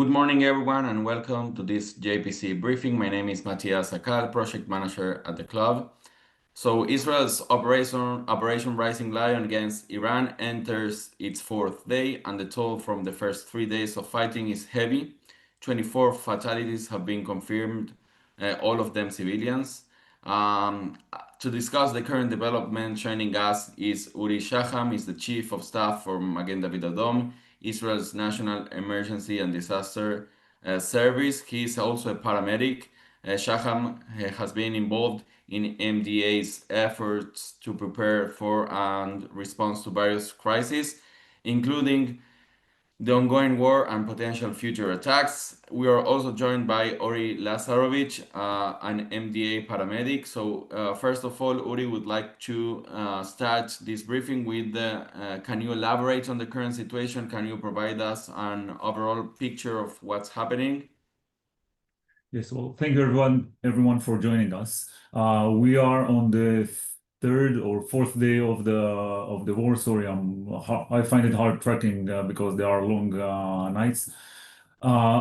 Good morning, everyone, and welcome to this JPC briefing. My name is Matthias Akal, project manager at the club. So Israel's Operation Rising Lion against Iran enters its fourth day, and the toll from the first 3 days of fighting is heavy. 24 fatalities have been confirmed, all of them civilians. To discuss the current development, joining us is Uri Shacham, is the chief of staff for Magen Adom, Israel's National Emergency and Disaster Service. He is also a paramedic. Shacham has been involved in MDA's efforts to prepare for and respond to various crises, including the ongoing war and potential future attacks. We are also joined by Uri Lazarovich, an MDA paramedic. So, first of all, Uri would like to start this briefing with can you elaborate on the current situation? Can you provide us an overall picture of what's happening? Yes, well, thank you everyone for joining us. We are on the third or fourth day of the war. Sorry, I find it hard tracking because there are long nights.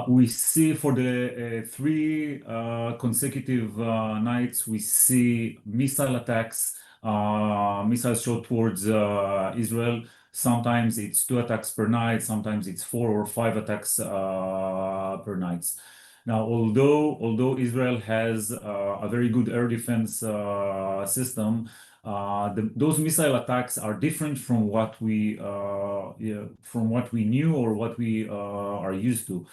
We see for the three consecutive nights, we see missile attacks, missiles shot towards Israel. Sometimes it's 2 attacks per night, sometimes it's 4 or 5 attacks per night. Now, although Israel has a very good air defense system, those missile attacks are different from what we knew or what we are used to,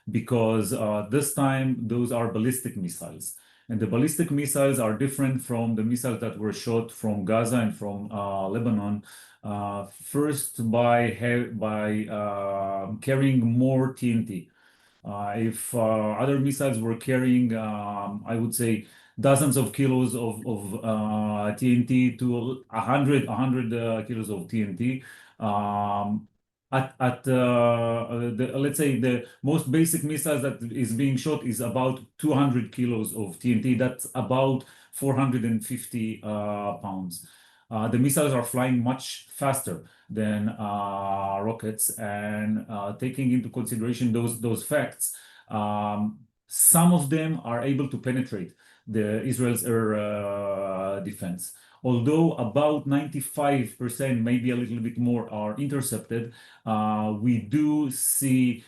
because this time those are ballistic missiles, and the ballistic missiles are different from the missiles that were shot from Gaza and from Lebanon. First, by carrying more TNT. If other missiles were carrying, I would say, dozens of kilos of TNT to 100 kilos of TNT. Let's say the most basic missiles that is being shot is about 200 kilos of TNT. That's about 450 pounds. The missiles are flying much faster than rockets, and taking into consideration those facts, some of them are able to penetrate the Israel's air defense. Although about 95%, maybe a little bit more, are intercepted, we do see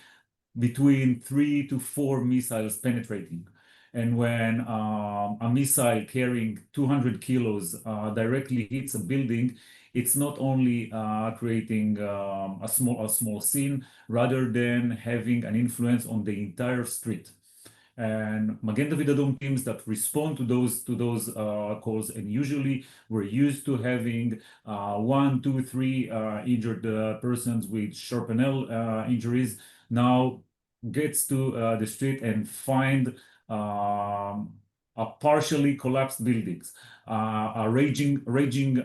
between 3 to 4 missiles penetrating. And when a missile carrying 200 kilos directly hits a building, it's not only creating a small scene, rather than having an influence on the entire street. And Magen Adom teams that respond to those calls, and usually we're used to having 1, 2, 3 injured persons with shrapnel injuries, now gets to the street and find a partially collapsed buildings, raging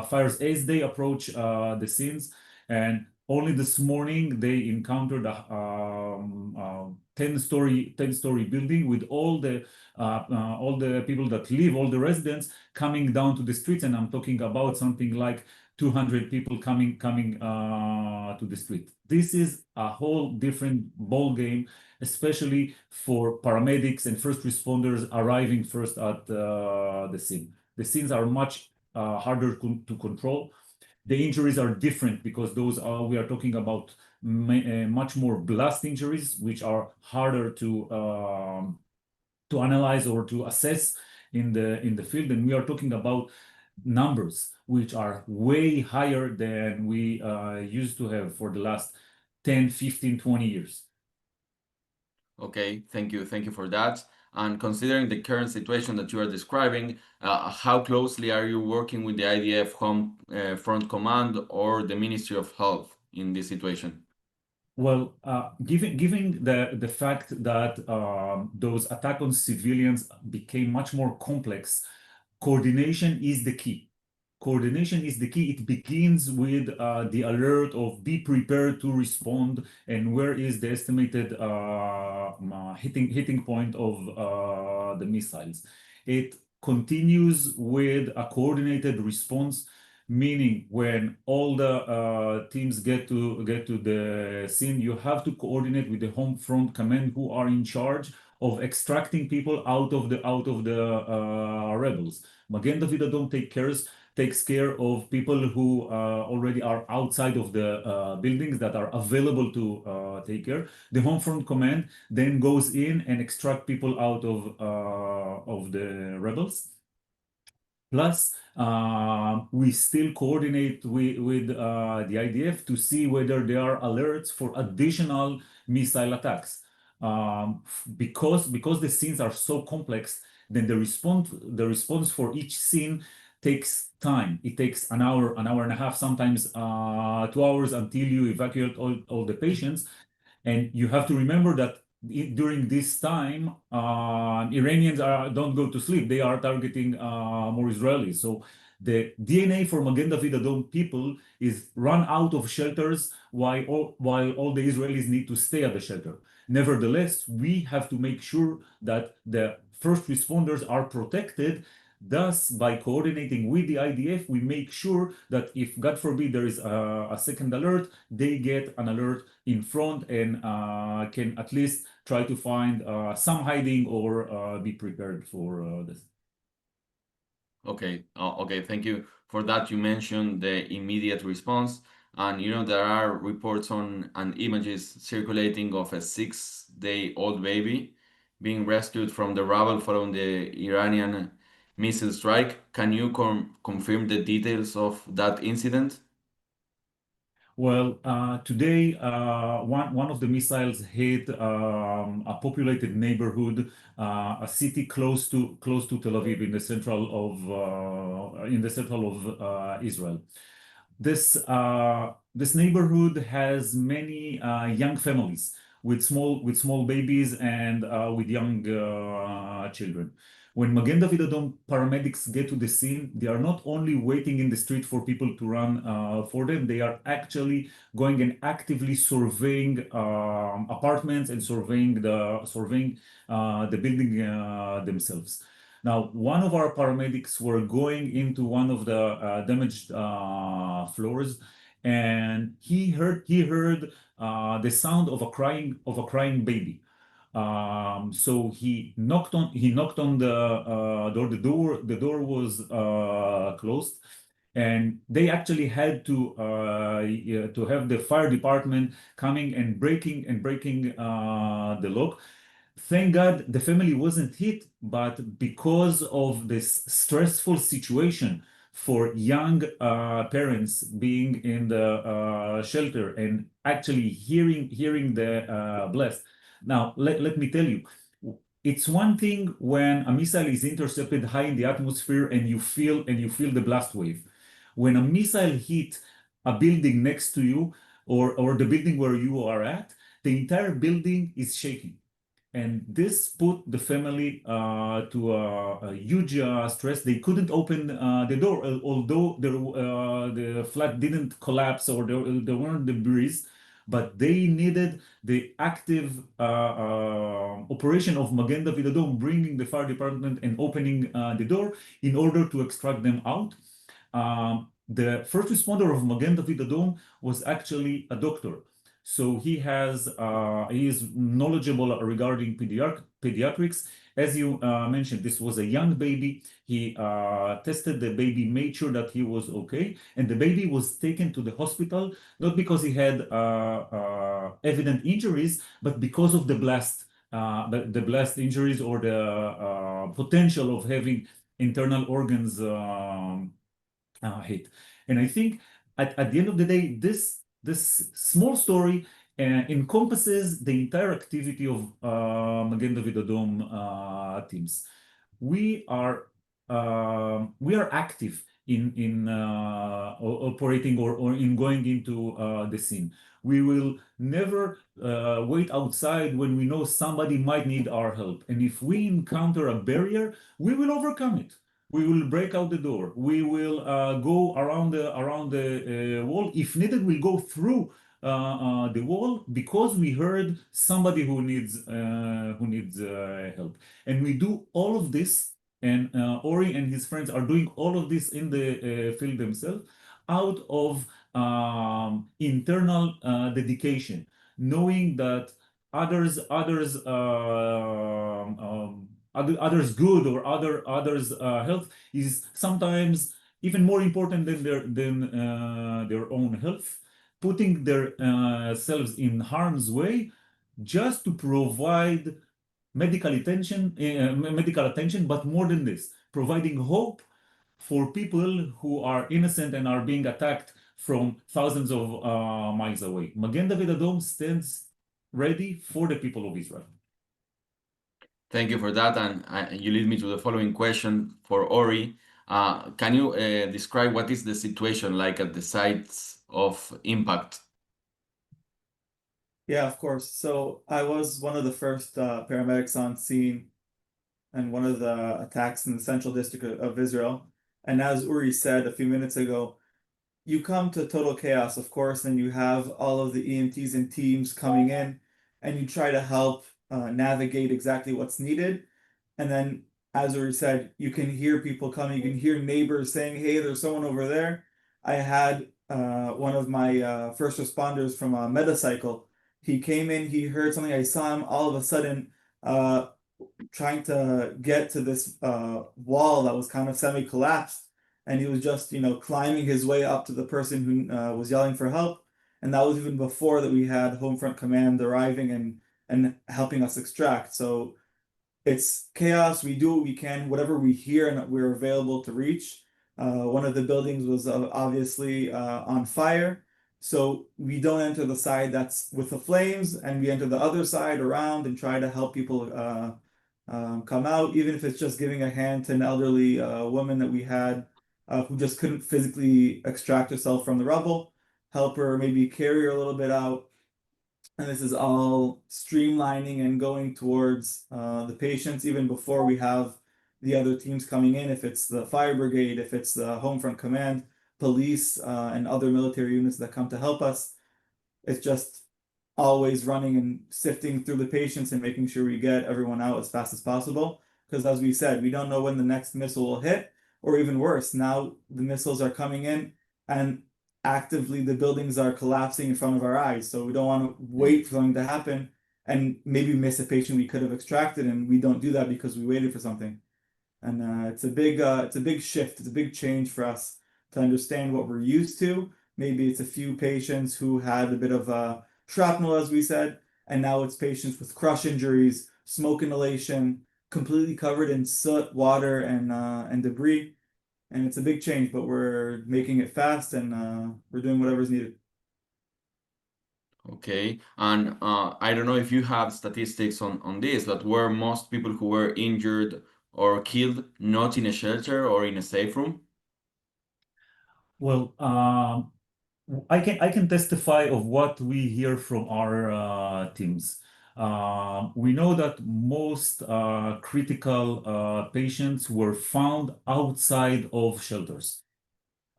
fires as they approach the scenes. And only this morning they encountered a 10-story building with all the people that live, all the residents coming down to the streets, and I'm talking about something like 200 people coming to the street. This is a whole different ball game, especially for paramedics and first responders arriving first at the scene. The scenes are much harder to control. The injuries are different because we are talking about much more blast injuries, which are harder to analyze or to assess in the field, and we are talking about numbers which are way higher than we used to have for the last 10, 15, 20 years. Okay, thank you for that. And considering the current situation that you are describing, how closely are you working with the IDF Home Front Command or the Ministry of Health in this situation? Well, given the fact that those attacks on civilians became much more complex, coordination is the key. Coordination is the key. It begins with the alert of be prepared to respond, and where is the estimated hitting point of the missiles. It continues with a coordinated response meaning when all the teams get to the scene, you have to coordinate with the home front command who are in charge of extracting people out of the rebels. Magen David Adom takes care of people who already are outside of the buildings that are available to take care. The home front command then goes in and extract people out of the rebels. Plus, we still coordinate with the IDF to see whether there are alerts for additional missile attacks. Because the scenes are so complex, then the response for each scene takes time. It takes an hour and a half, sometimes 2 hours until you evacuate all the patients. And you have to remember that during this time, Iranians don't go to sleep. They are targeting more Israelis. So the DNA for Magen David Adom people is run out of shelters while all the Israelis need to stay at the shelter. Nevertheless, we have to make sure that the first responders are protected. Thus, by coordinating with the IDF, we make sure that if, God forbid, there is a second alert, they get an alert in front and can at least try to find some hiding or be prepared for this. Okay, okay, thank you for that. You mentioned the immediate response, and there are reports on and images circulating of a 6-day-old baby being rescued from the rubble following the Iranian missile strike. Can you confirm the details of that incident? Well, today, one of the missiles hit a populated neighborhood, a city close to Tel Aviv in the central of Israel. This neighborhood has many young families with small babies and with young children. When Magen David Adom paramedics get to the scene, they are not only waiting in the street for people to run for them, they are actually going and actively surveying apartments and surveying the building themselves. Now, one of our paramedics were going into one of the damaged floors, and he heard the sound of a crying baby. So he knocked on the door. The door was closed, and they actually had to have the fire department coming and breaking the lock. Thank God the family wasn't hit, but because of this stressful situation for young parents being in the shelter and actually hearing the blast. Now, let me tell you, it's one thing when a missile is intercepted high in the atmosphere and you feel the blast wave. When a missile hit a building next to you or the building where you are at, the entire building is shaking. And this put the family to a huge stress. They couldn't open the door, although the flat didn't collapse or there weren't debris, but they needed the active operation of Magen David Adom, bringing the fire department and opening the door in order to extract them out. The first responder of Magen David Adom was actually a doctor. So he is knowledgeable regarding pediatrics. As you mentioned, this was a young baby. He tested the baby, made sure that he was okay, and the baby was taken to the hospital, not because he had evident injuries, but because of the blast injuries or the potential of having internal organs hit. And I think at the end of the day, this small story encompasses the entire activity of Magen David Adom teams. We are active in operating or in going into the scene. We will never wait outside when we know somebody might need our help. And if we encounter a barrier, we will overcome it. We will break out the door. We will go around the wall. If needed, we'll go through the wall because we heard somebody who needs help. And we do all of this And Ori and his friends are doing all of this in the field themselves out of internal dedication, knowing that others good or others health is sometimes even more important than their own health, putting their selves in harm's way just to provide medical attention, but more than this, providing hope for people who are innocent and are being attacked from thousands of miles away. Magen David Adom stands ready for the people of Israel. Thank you for that. And you lead me to the following question for Ori. Can you describe what is the situation like at the sites of impact? Yeah, of course. So I was one of the first paramedics on scene and one of the attacks in the central district of Israel. And as Uri said a few minutes ago, you come to total chaos, of course, and you have all of the EMTs and teams coming in, and you try to help navigate exactly what's needed. And then, as Uri said, you can hear people coming, you can hear neighbors saying, hey, there's someone over there. I had one of my first responders from a metacycle. He came in, he heard something, I saw him all of a sudden trying to get to this wall that was kind of semi-collapsed. And he was just, climbing his way up to the person who was yelling for help. And that was even before that we had Home Front Command arriving and helping us extract. So it's chaos. We do what we can, whatever we hear and we're available to reach. One of the buildings was obviously on fire. So we don't enter the side that's with the flames, and we enter the other side around and try to help people come out, even if it's just giving a hand to an elderly woman that we had who just couldn't physically extract herself from the rubble, help her maybe carry her a little bit out. And this is all streamlining and going towards the patients even before we have the other teams coming in, if it's the fire brigade, if it's the Home Front Command, police, and other military units that come to help us. It's just always running and sifting through the patients and making sure we get everyone out as fast as possible. Because as we said, we don't know when the next missile will hit, or even worse, now the missiles are coming in and actively the buildings are collapsing in front of our eyes. So we don't want to wait for something to happen and maybe miss a patient we could have extracted, and we don't do that because we waited for something. And it's a big shift, it's a big change for us to understand what we're used to. Maybe it's a few patients who had a bit of shrapnel, as we said, and now it's patients with crush injuries, smoke inhalation, completely covered in soot, water, and debris. And it's a big change, but we're making it fast, and we're doing whatever's needed. Okay, and I don't know if you have statistics on this, but were most people who were injured or killed not in a shelter or in a safe room? Well, I can testify of what we hear from our teams. We know that most critical patients were found outside of shelters.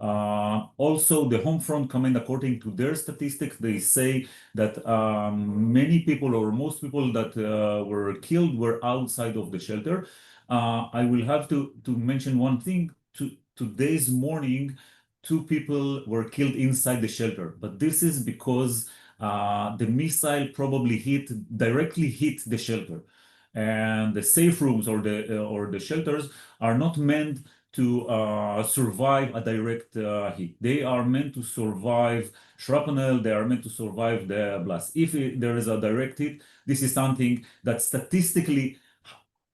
Also, the Home Front Command, according to their statistics, they say that many people or most people that were killed were outside of the shelter. I will have to mention one thing. Today's morning, two people were killed inside the shelter, but this is because the missile probably directly hit the shelter, and the safe rooms or the shelters are not meant to survive a direct hit. They are meant to survive shrapnel. They are meant to survive the blast. If there is a direct hit, this is something that statistically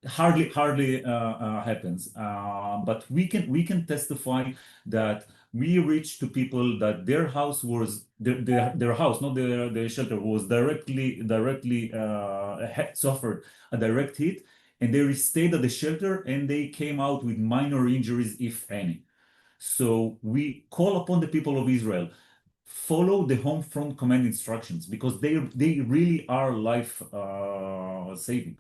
hardly happens. But we can testify that we reached to people that their house was their house, not their shelter, was directly suffered a direct hit, and they stayed at the shelter and they came out with minor injuries, if any. So we call upon the people of Israel, follow the Home Front Command instructions, because they really are life saving.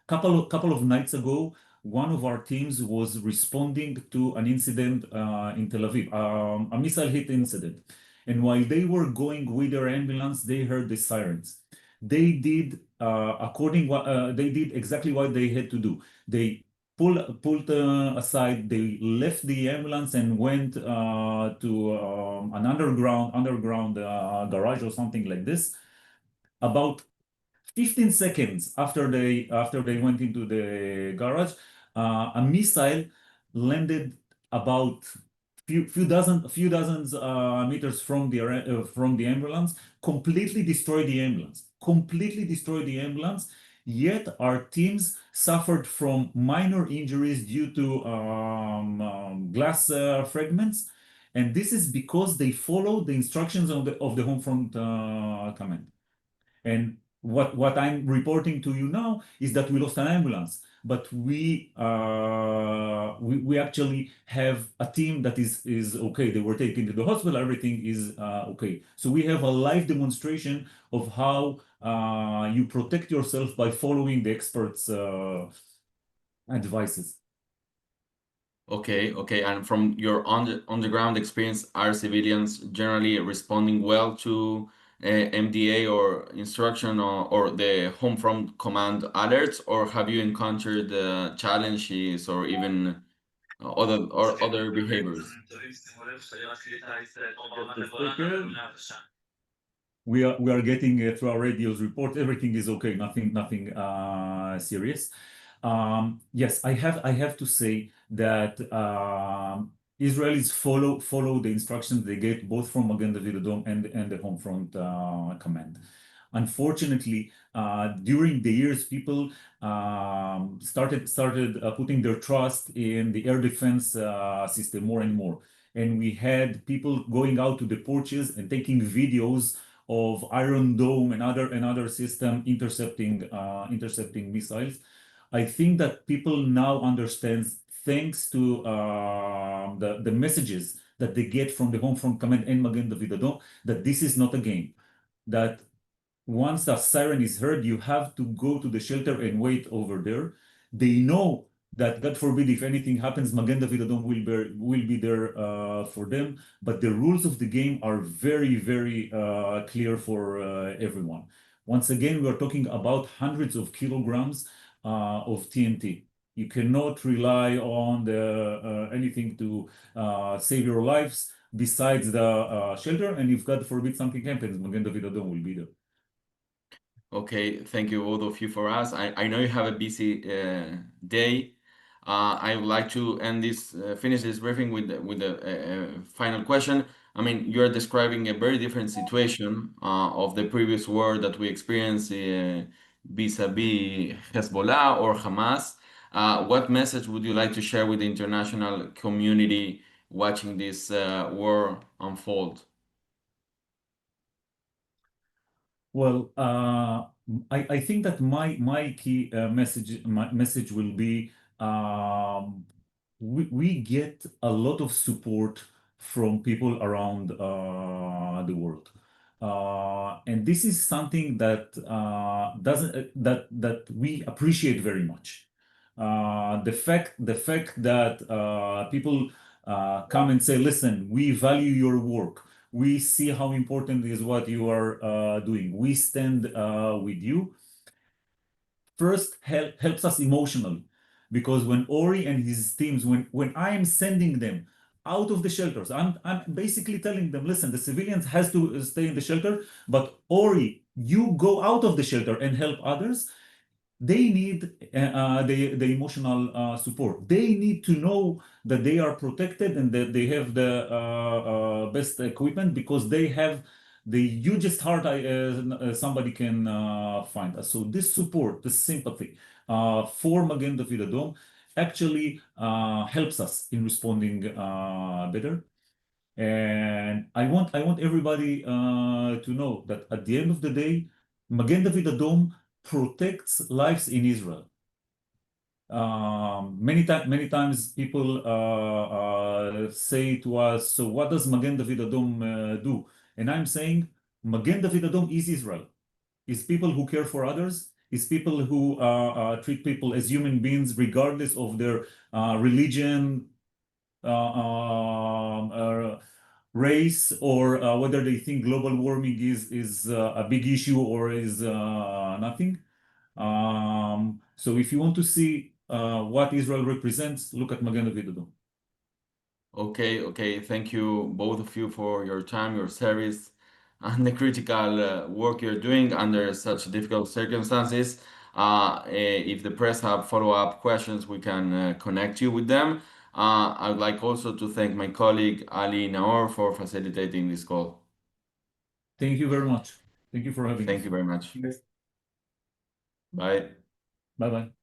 Couple of nights ago, one of our teams was responding to an incident in Tel Aviv, a missile hit incident. And while they were going with their ambulance, they heard the sirens. They did exactly what they had to do. They pulled aside. They left the ambulance and went to an underground garage or something like this. About 15 seconds after they went into the garage, a missile landed about few dozens meters from the ambulance, completely destroyed the ambulance. Yet our teams suffered from minor injuries due to glass fragments, and this is because they followed the instructions of the home front command. And what I'm reporting to you now is that we lost an ambulance, but we actually have a team that is okay. They were taken to the hospital. Everything is okay. So we have a live demonstration of how you protect yourself by following the experts' advices. Okay. And from your on the ground experience, are civilians generally responding well to MDA or instruction or the home front command alerts, or have you encountered challenges or even other behaviors? We are getting through our radios report, everything is okay, nothing serious. Yes, I have to say that Israelis follow the instructions they get both from Magen David Adom and the home front command. Unfortunately, during the years, people started putting their trust in the air defense system more and more. And we had people going out to the porches and taking videos of Iron Dome and other system intercepting missiles. I think that people now understand, thanks to the messages that they get from the home front command and Magen David Adom, that this is not a game. That once the siren is heard, you have to go to the shelter and wait over there. They know that, God forbid, if anything happens, Magen David Adom will be there for them. But the rules of the game are very, very clear for everyone. Once again, we are talking about hundreds of kilograms of TNT. You cannot rely on anything to save your lives besides the shelter. And if, God forbid, something happens, Magen David Adom will be there. Okay, thank you both of you for us. I know you have a busy day. I would like to finish this briefing with a final question. I mean, you are describing a very different situation of the previous war that we experienced vis-a-vis Hezbollah or Hamas. What message would you like to share with the international community watching this war unfold? Well, I think that my key message will be we get a lot of support from people around the world, and this is something that that we appreciate very much. The fact that people come and say, "Listen, we value your work. We see how important is what you are doing. We stand with you." First, helps us emotionally, because when Ori and his teams, when I am sending them out of the shelters, I'm basically telling them, "Listen, the civilians has to stay in the shelter, but Ori, you go out of the shelter and help others." They need the emotional support. They need to know that they are protected and that they have the best equipment, because they have the hugest heart somebody can find. So this support, this sympathy for Magen David Adom actually helps us in responding better. And I want everybody to know that at the end of the day, Magen David Adom protects lives in Israel. Many times people say to us, "So what does Magen David Adom do?" And I'm saying, Magen David Adom is Israel. Is people who care for others. Is people who treat people as human beings, regardless of their religion, race, or whether they think global warming is a big issue or is nothing. So if you want to see what Israel represents, look at Magen David. Okay. Thank you, both of you, for your time, your service, and the critical work you're doing under such difficult circumstances. If the press have follow-up questions, we can connect you with them. I would like also to thank my colleague Ali Naor for facilitating this call. Thank you very much. Thank you for having us. Thank you very much. Yes. Bye. Bye bye.